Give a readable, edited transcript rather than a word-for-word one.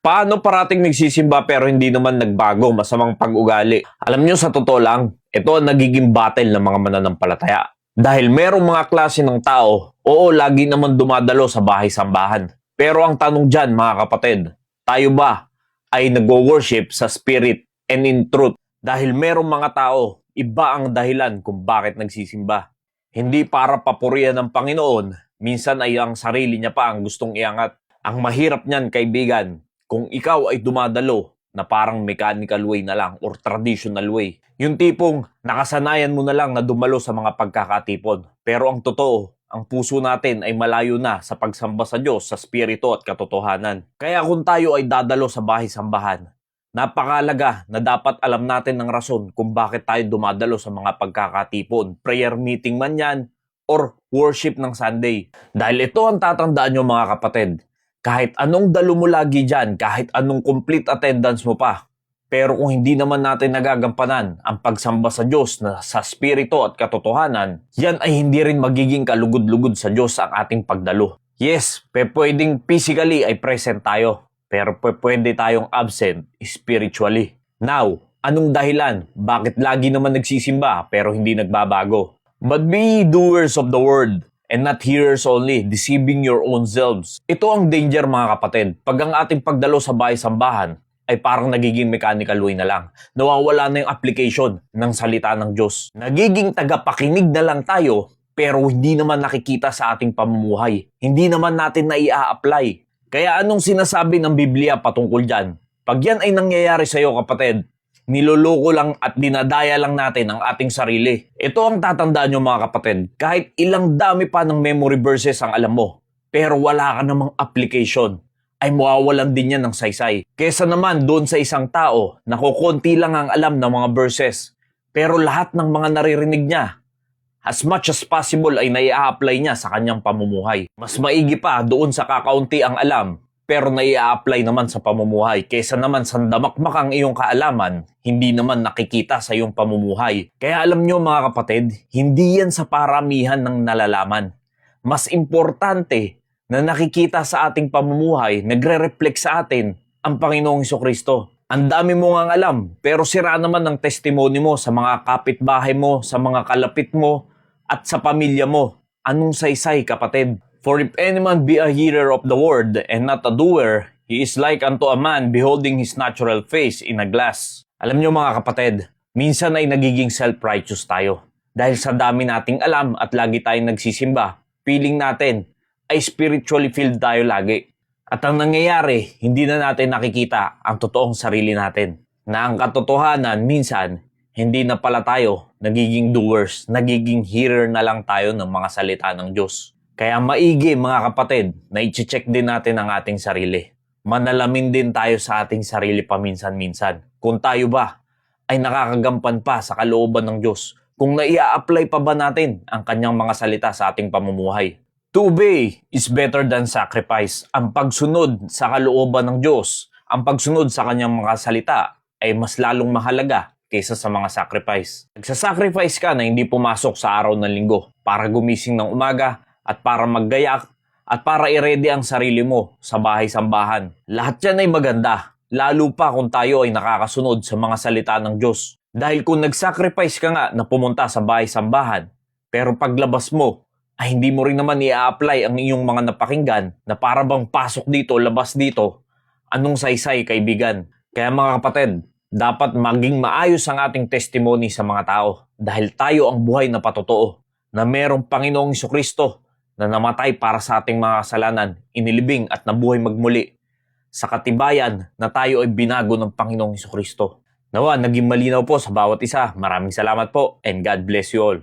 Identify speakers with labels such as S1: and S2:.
S1: Paano parating nagsisimba pero hindi naman nagbago, masamang pag-ugali? Alam nyo, sa totoo lang, ito ang nagiging battle ng mga mananampalataya. Dahil merong mga klase ng tao, oo, lagi naman dumadalo sa bahay-sambahan. Pero ang tanong dyan, mga kapatid, tayo ba ay nag-worship sa spirit and in truth? Dahil merong mga tao, iba ang dahilan kung bakit nagsisimba. Hindi para papurihan ng Panginoon, minsan ay ang sarili niya pa ang gustong iangat. Ang mahirap niyan, kaibigan, kung ikaw ay dumadalo na parang mechanical way na lang or traditional way. Yung tipong nakasanayan mo na lang na dumalo sa mga pagkakatipon. Pero ang totoo, ang puso natin ay malayo na sa pagsamba sa Diyos, sa spirito at katotohanan. Kaya kung tayo ay dadalo sa bahay-sambahan, napakalaga na dapat alam natin ng rason kung bakit tayo dumadalo sa mga pagkakatipon. Prayer meeting man yan or worship ng Sunday. Dahil ito ang tatandaan nyo, mga kapatid. Kahit anong dalo mo lagi dyan, kahit anong complete attendance mo pa, pero kung hindi naman natin nagagampanan ang pagsamba sa Diyos na sa spirito at katotohanan, yan ay hindi rin magiging kalugod-lugod sa Diyos ang ating pagdalo. Yes, pwedeng physically ay present tayo, pero pwede tayong absent spiritually. Now, anong dahilan? Bakit lagi naman nagsisimba pero hindi nagbabago? But be doers of the word and not hearers only, deceiving your own selves. Ito ang danger, mga kapatid. Pag ang ating pagdalo sa bahay-sambahan ay parang nagiging mechanical way na lang. Nawawala na yung application ng salita ng Diyos. Nagiging tagapakinig na lang tayo, pero hindi naman nakikita sa ating pamumuhay. Hindi naman natin na i-apply. Kaya anong sinasabi ng Biblia patungkol dyan? Pag yan ay nangyayari sa iyo, kapatid, niloloko lang at dinadaya lang natin ang ating sarili. Ito ang tatandaan nyo, mga kapatid. Kahit ilang dami pa ng memory verses ang alam mo, pero wala ka namang application, ay mawawalan din yan ng saysay. Kesa naman doon sa isang tao na kukunti lang ang alam ng mga verses, pero lahat ng mga naririnig niya, as much as possible ay nai-apply niya sa kanyang pamumuhay. Mas maigi pa doon sa kakaunti ang alam, pero nai-apply naman sa pamumuhay. Kesa naman sandamakmak ang iyong kaalaman, hindi naman nakikita sa iyong pamumuhay. Kaya alam nyo, mga kapatid, hindi yan sa paramihan ng nalalaman. Mas importante na nakikita sa ating pamumuhay, nagre-reflect sa atin ang Panginoong Jesucristo. Ang dami mo ngang alam, pero sira naman ang testimony mo sa mga kapitbahay mo, sa mga kalapit mo, at sa pamilya mo. Anong saysay, kapatid? For if any man be a hearer of the word and not a doer, he is like unto a man beholding his natural face in a glass. Alam nyo, mga kapatid, minsan ay nagiging self-righteous tayo. Dahil sa dami nating alam at lagi tayong nagsisimba, feeling natin ay spiritually filled tayo lagi. At ang nangyayari, hindi na natin nakikita ang totoong sarili natin. Na ang katotohanan, minsan, hindi na pala tayo nagiging doers, nagiging hearer na lang tayo ng mga salita ng Diyos. Kaya maigi, mga kapatid, na i-check din natin ang ating sarili. Manalamin din tayo sa ating sarili paminsan-minsan. Kung tayo ba ay nakakagampan pa sa kalooban ng Diyos, kung naia-apply pa ba natin ang kanyang mga salita sa ating pamumuhay. To obey is better than sacrifice. Ang pagsunod sa kalooban ng Diyos, ang pagsunod sa kanyang mga salita ay mas lalong mahalaga kaysa sa mga sacrifice. Nagsasacrifice ka na hindi pumasok sa araw ng linggo para gumising ng umaga at para maggayak at para i-ready ang sarili mo sa bahay-sambahan. Lahat yan ay maganda, lalo pa kung tayo ay nakakasunod sa mga salita ng Diyos. Dahil kung nag-sacrifice ka nga na pumunta sa bahay-sambahan, pero paglabas mo ay hindi mo rin naman i-apply ang iyong mga napakinggan na para bang pasok dito, labas dito, anong saysay, kaibigan? Kaya, mga kapatid, dapat maging maayos ang ating testimony sa mga tao dahil tayo ang buhay na patotoo na merong Panginoong Jesucristo na namatay para sa ating mga kasalanan, inilibing at nabuhay magmuli sa katibayan na tayo ay binago ng Panginoong Jesucristo. Nawa, naging malinaw po sa bawat isa. Maraming salamat po and God bless you all.